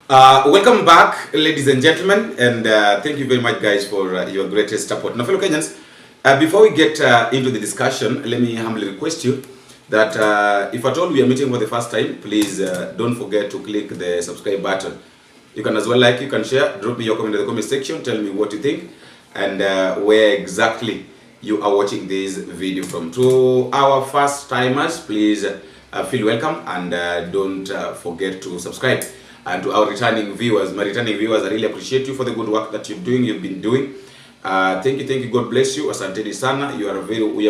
Welcome back, ladies and gentlemen, and thank you very much, guys, for your greatest support. Now, fellow Kenyans, before we get into the discussion, let me humbly request you that if at all we are meeting for the first time, please don't forget to click the subscribe button. You can as well like, you can share, drop me your comment in the comment section, tell me what you think, and where exactly you are watching this video from. To our first timers, please feel welcome, and don't forget to subscribe. And to our returning viewers, I really appreciate you for the good work that you've been doing. Thank you, God bless you. Asanteni sana, we are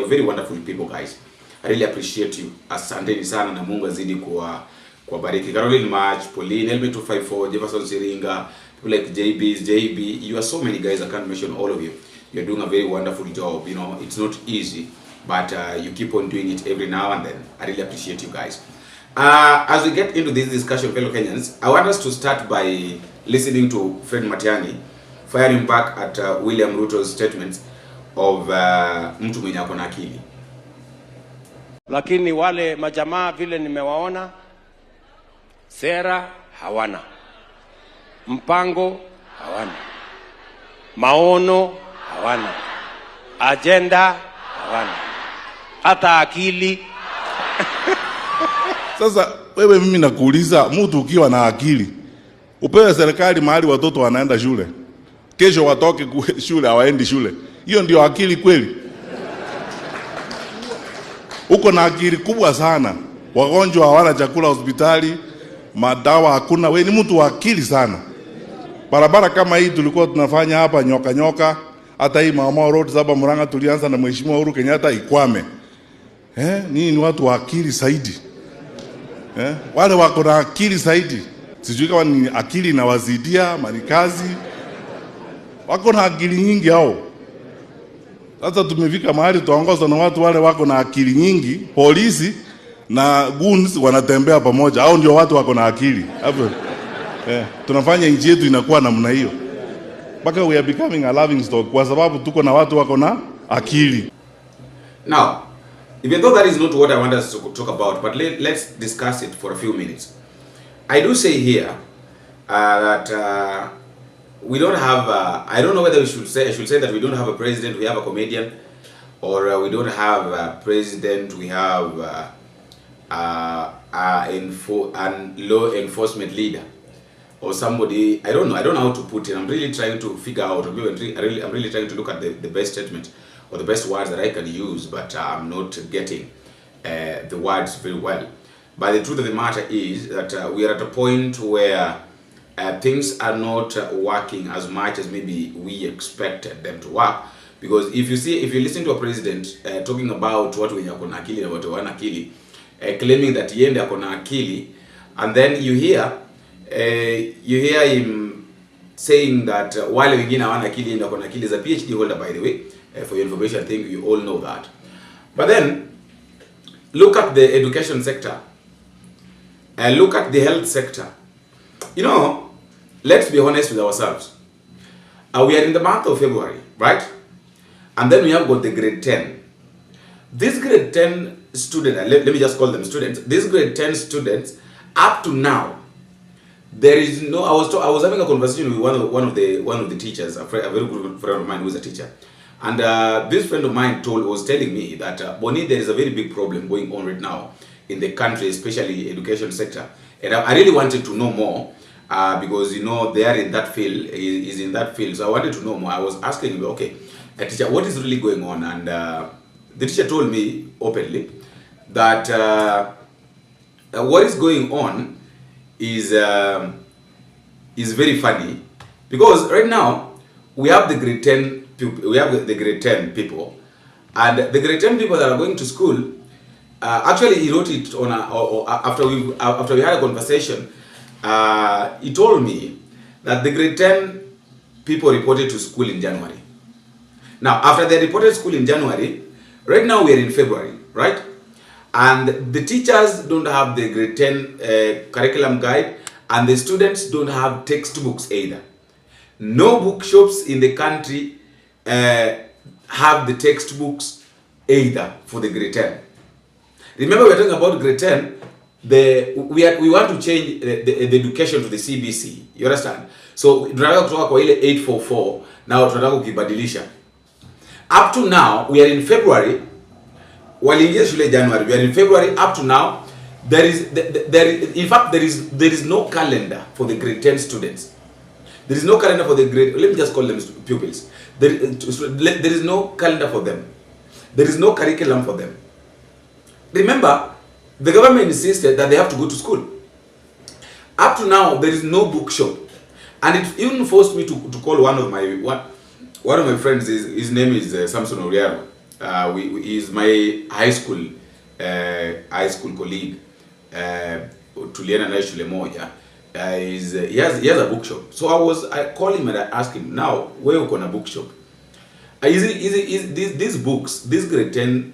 very wonderful people, guys. I really appreciate you. Asanteni sana na Mungu azidi kuwabariki. Caroline March, Pauline, Elme 254, Jefferson Siringa, people like JB, you are so many guys, I can't mention all of you. You're doing a very wonderful job. You know, it's not easy, but you keep on doing it every now and then. I really appreciate you guys. As we get into this discussion, fellow Kenyans, I want us to start by listening to Fred Matiang'i firing back at William Ruto's statements of mtu mwenye ako na akili. Lakini wale majamaa vile nimewaona, sera hawana, mpango hawana, maono hawana, agenda hawana, hata akili. Sasa wewe mimi nakuuliza, mtu ukiwa na akili, upewe serikali mahali watoto wanaenda shule, kesho watoke shule hawaendi shule, hiyo ndio akili kweli? Uko na akili kubwa sana, wagonjwa hawana chakula hospitali, madawa hakuna, wewe ni mtu wa akili sana. Barabara kama hii tulikuwa tunafanya hapa nyoka, hata hii Mama Road hapa Murang'a tulianza na Mheshimiwa Uhuru Kenyatta ikwame. Ni watu wa akili zaidi. Wale wako na akili zaidi. Sijui kama ni akili inawazidia manikazi. Wako na akili nyingi hao. Sasa tumefika mahali tuongozwa na watu wale wako na akili nyingi, polisi na goons wanatembea pamoja. Hao ndio watu wako na akili. Hapo. Tunafanya nchi yetu inakuwa namna hiyo. Mpaka we are becoming a laughing stock kwa sababu tuko na watu wako na akili. Now, even though that is not what I want us to talk about, but let's discuss it for a few minutes. I do say here that we don't have, I don't know whether I should say that we don't have a president, we have a comedian, or we don't have a president, we have a law enforcement leader, or somebody. I don't know how to put it. I'm really trying to figure out, I'm really trying to look at the best statement, or the best words that I can use, but I'm not getting the words very well. But the truth of the matter is that we are at a point where things are not working as much as maybe we expected them to work. Because if you listen to a president talking about watu wenye wako na akili na watu wana akili, claiming that yende ako na akili, and then you hear him saying that wale wengine hawana akili, yende ako na akili. Is a PhD holder, by the way. For your information, I think you all know that. But then, look at the education sector. Look at the health sector. You know, let's be honest with ourselves. We are in the month of February, right? And then we have got the grade 10. This grade 10 student, let me just call them students. These grade 10 students, up to now, there is no. I was having a conversation with one of the teachers, a very good friend of mine who is a teacher. And this friend of mine was telling me that Boni, there is a very big problem going on right now in the country, especially education sector. And I really wanted to know more because, you know, they are in that field, is in that field. So I wanted to know more. I was asking him, okay, teacher, what is really going on? And the teacher told me openly that what is going on is very funny, because right now we have the grade 10 people, and the grade 10 people that are going to school. Actually, he wrote it on after we had a conversation. He told me that the grade 10 people reported to school in January. Now, after they reported school in January, right now we are in February, right? And the teachers don't have the grade 10 curriculum guide, and the students don't have textbooks either. No bookshops in the country have the textbooks either for the grade 10. Remember, we're talking about grade 10. we want to change the education to the CBC. You understand? So tunataka kutoka kwa ile 844 now tunataka kukibadilisha. Up to now we are in February. Waliingia shule January. We are in February. Up to now in fact there is no calendar for the grade 10 students. There is no calendar for the grade, let me just call them pupils. There is no calendar for them. There is no curriculum for them. Remember, the government insisted that they have to go to school. Up to now, there is no bookshop. And it even forced me to call one of my friends, his name is Samson Oriaro. He is my high school colleague. Tuliana na shule moja. He has a bookshop. So I called him and I asked him, now where you gonna bookshop? These books, this grade 10,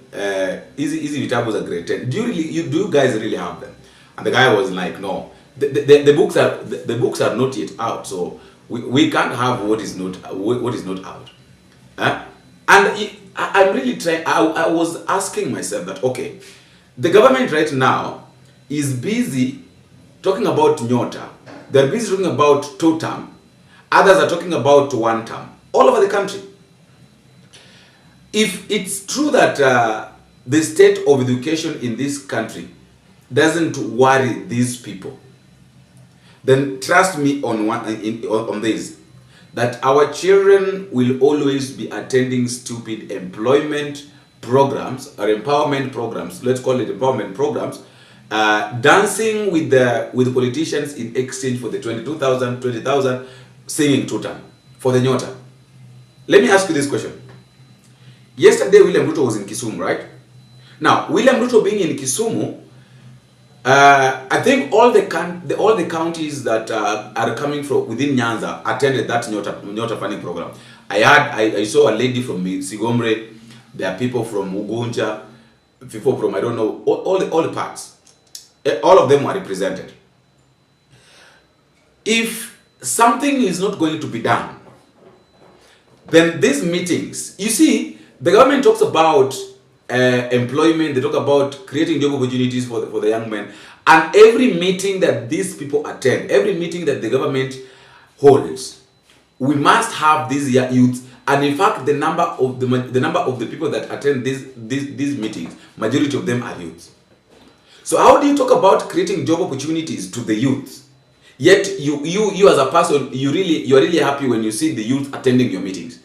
easy vitabos are grade 10. Do you guys really have them? And the guy was like, no, the books are not yet out, so we can't have what is not out. And I'm really trying. I was asking myself that, okay, the government right now is busy talking about Nyota. They're busy talking about 2 term. Others are talking about 1 term. All over the country. If it's true that the state of education in this country doesn't worry these people, then trust me on this, that our children will always be attending stupid employment programs or empowerment programs. Let's call it empowerment programs. Dancing with the politicians in exchange for the 22,000, 20,000, singing 2 term for the Nyota. Let me ask you this question. Yesterday, William Ruto was in Kisumu, right? Now, William Ruto being in Kisumu, I think all the counties that are coming from within Nyanza attended that Nyota funding program. I saw a lady from Sigomre. There are people from Ugunja, people from I don't know all the parts. All of them were represented. If something is not going to be done, then these meetings, you see, the government talks about employment, they talk about creating job opportunities for the young men, and every meeting that these people attend, every meeting that the government holds, we must have these youths. And in fact, the number of the people that attend these meetings, majority of them are youths. So how do you talk about creating job opportunities to the youth? Yet you as a person, you're really happy when you see the youth attending your meetings.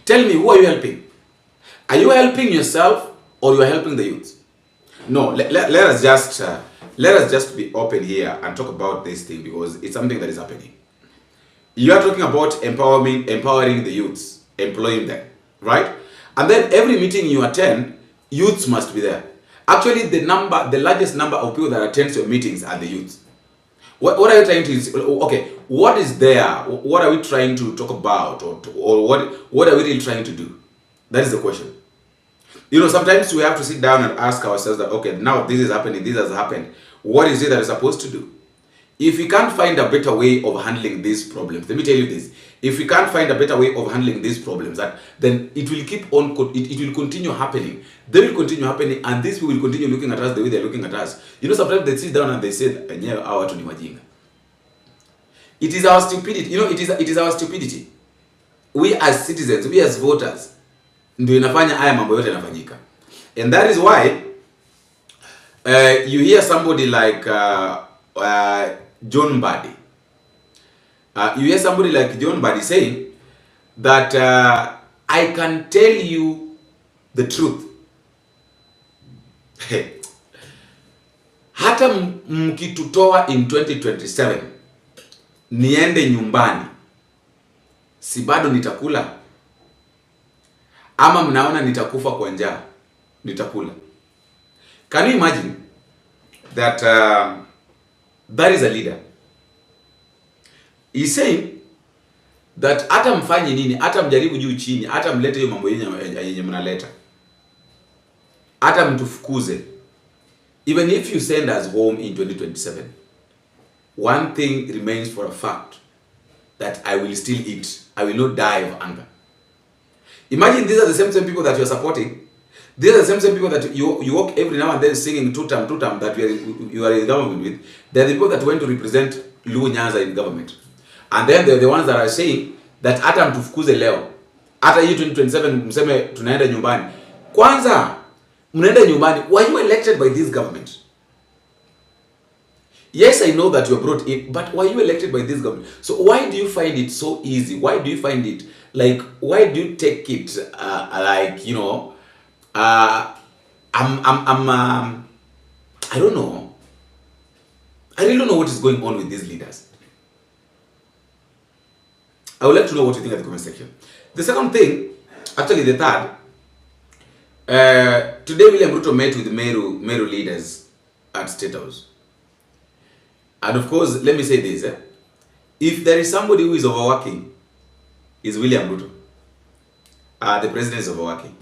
Tell me, who are you helping? Are you helping yourself or you are helping the youth? No, let us just be open here and talk about this thing, because it's something that is happening. You are talking about empowering the youths, employing them, right? And then every meeting you attend, youths must be there. Actually, the largest number of people that attend your meetings are the youth. What are you trying to? Okay, what is there? What are we trying to talk about, or what are we really trying to do? That is the question. You know, sometimes we have to sit down and ask ourselves that, okay, now this is happening, this has happened. What is it that we're supposed to do? If we can't find a better way of handling these problems, let me tell you this. If we can't find a better way of handling these problems, then it will keep on, it will continue happening. They will continue happening, and these people will continue looking at us the way they're looking at us. You know, sometimes they sit down and they say, it is our stupidity. You know, it is our stupidity. We as citizens, we as voters, ndio inafanya haya mambo yote yanafanyika. And that is why you hear somebody like John Mbadi. You hear somebody like John Mbadi saying that I can tell you the truth. Hata mkitutoa in 2027 niende nyumbani, si bado nitakula? Ama mnaona nitakufa kwa njaa, nitakula? Can you imagine that that is a leader? He's saying that hata mfanye nini, hata mjaribu juu chini, hata mlete hiyo mambo yenye mnaleta, hata mtufukuze, even if you send us home in 2027, one thing remains for a fact, that I will still eat. I will not die of hunger. Imagine these are the same people that you are supporting. These are the same people that you walk every now and then singing two-term that you are in government with. They're the people that went to represent Luo Nyanza in government. And then they're the ones that are saying that hata mtufukuze leo. Hata hii 2027 mseme tunaenda nyumbani. Kwanza, mnaenda nyumbani. Were you elected by this government? Yes, I know that you are brought in, but were you elected by this government? So why do you find it so easy? Why do you find it, like, why do you take it, like, you know, I don't know. I really don't know what is going on with these leaders. I would like to know what you think at the comment section. The second thing, actually the third, today William Ruto met with Meru leaders at Statehouse. And of course, let me say this, if there is somebody who is overworking, is William Ruto. The president is overworking.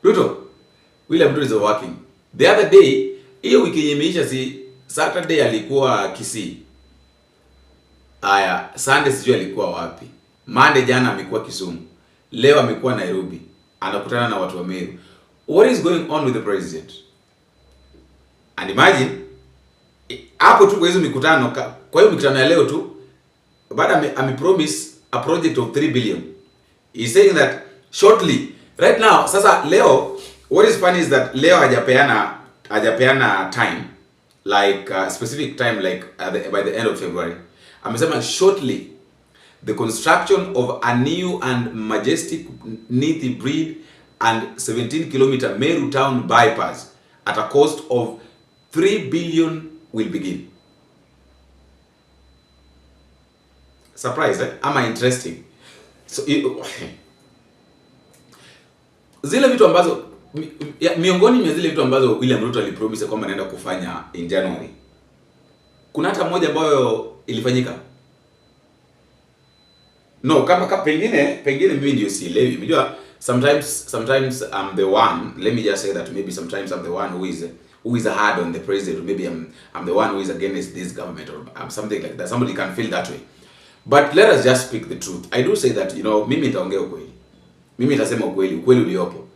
William Ruto is overworking. The other day, hiyo wiki imeisha, si Saturday alikuwa Kisii. Aya, Sunday sijui alikuwa wapi. Monday jana amekuwa Kisumu. Leo amekuwa Nairobi. Anakutana na watu wa Meru. What is going on with the president? And imagine, hapo tu kwa hizo mikutano, kwa hiyo mikutano ya leo tu, baada amepromise a project of 3 billion. He's saying that shortly, right now, sasa leo, what is funny is that leo hajapeana time, like specific time, like by the end of February. Amesema shortly, the construction of a new and majestic Nithi Breed and 17-kilometer Meru town bypass at a cost of 3 billion will begin. Surprise, eh? Am I interesting? So zile vitu ambazo miongoni mwa zile vitu ambazo William Ruto alipromise kwamba anaenda kufanya in January, kuna hata moja ambayo ilifanyika. No, kama pengine mimi ndio sielewi. Unajua sometimes I'm the one, let me just say that maybe sometimes I'm the one who is hard on the president, or maybe I'm the one who is against this government, or something like that. Somebody can feel that way. But let us just speak the truth. I do say that, you know, mimi nitaongea ukweli. Mimi nitasema ukweli uliopo.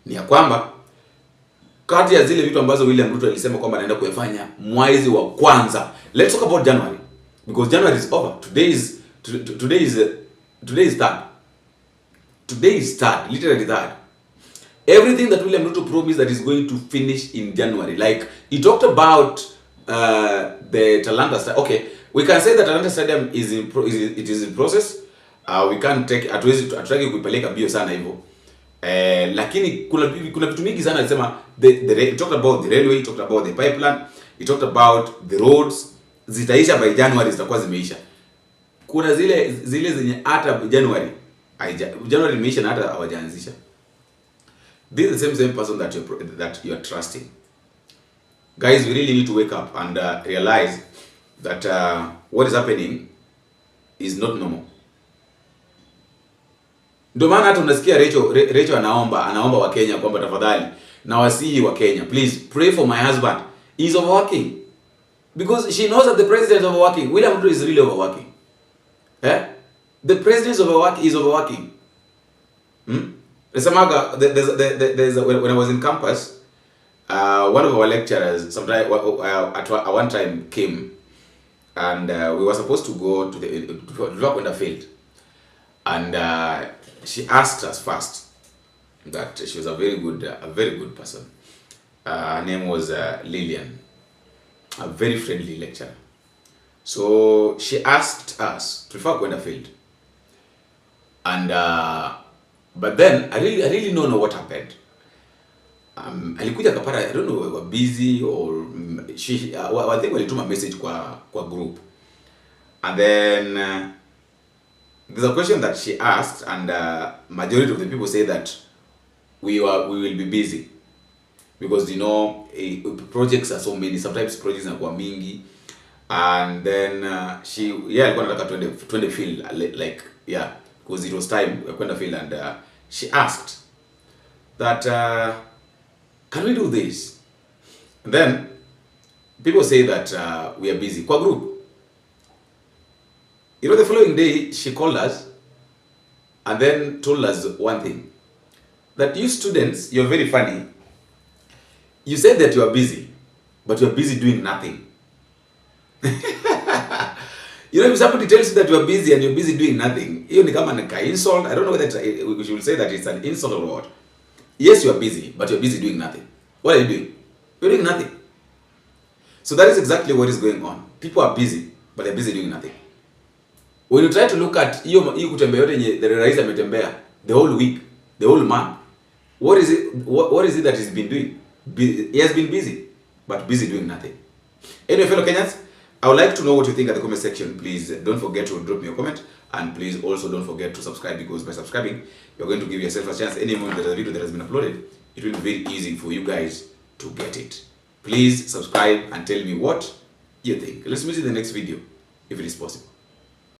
Ni ya kwamba kati ya zile vitu ambazo William Ruto alisema kwamba anaenda kuyafanya mwezi wa kwanza. Let's talk about January, because January is over. Today is third. Today is third, literally third. Everything that William Ruto promised that is going to finish in January. Like, he talked about the Talanta Stadium. Okay, we can say that Talanta Stadium is in process. We can't take atutaki kuipeleka bio sana hivyo. Lakini kuna vitu mingi sana alisema. He talked about the railway, he talked about the pipeline, he talked about the roads. Zitaisha by January, zitakuwa zimeisha. Kuna zile zenye hata January imeisha na hata hawajaanzisha. This is the same person that you are trusting. Guys, we really need to wake up and realize that what is happening is not normal. Ndio maana hata unasikia Rachel anaomba wa Kenya kwamba tafadhali na wasii wa Kenya, please pray for my husband. He's overworking. Because she knows that the president is overworking. William Ruto is really overworking. The president is overworking. There's when I was in campus, one of our lecturers sometime at one time came, and we were supposed to go to the field, and she asked us first that she was a very good person. Her name was Lillian, a very friendly lecturer. So she asked us to go to the field, and but then I really don't know what happened. Alikuja kapara, I don't know, we were busy or she I think walituma message kwa group, and then there's a question that she asked, and majority of the people say that we will be busy because, you know, projects are so many. Sometimes projects are mingi, and then alikuwa nataka twende field, like because it was time kwenda field, and she asked that can we do this? And then people say that we are busy kwa group. You know, the following day she called us and then told us one thing, that you students, you're very funny. You said that you are busy, but you are busy doing nothing. You know, if somebody tells you that you are busy and you're busy doing nothing, you become an insult. I don't know whether we should say that it's an insult or what. Yes, you are busy, but you're busy doing nothing. What are you doing? You're doing nothing. So that is exactly what is going on. People are busy, but they're busy doing nothing. When you try to look at hiyo kutembea yote yenye the rais ametembea the whole week, the whole month, what is it that he's been doing? He has been busy, but busy doing nothing. Anyway, fellow Kenyans, I would like to know what you think at the comment section. Please don't forget to drop me a comment, and please also don't forget to subscribe, because by subscribing, you're going to give yourself a chance. Any moment that a video that has been uploaded, it will be very easy for you guys to get it. Please subscribe and tell me what you think. Let's meet in the next video, if it is possible.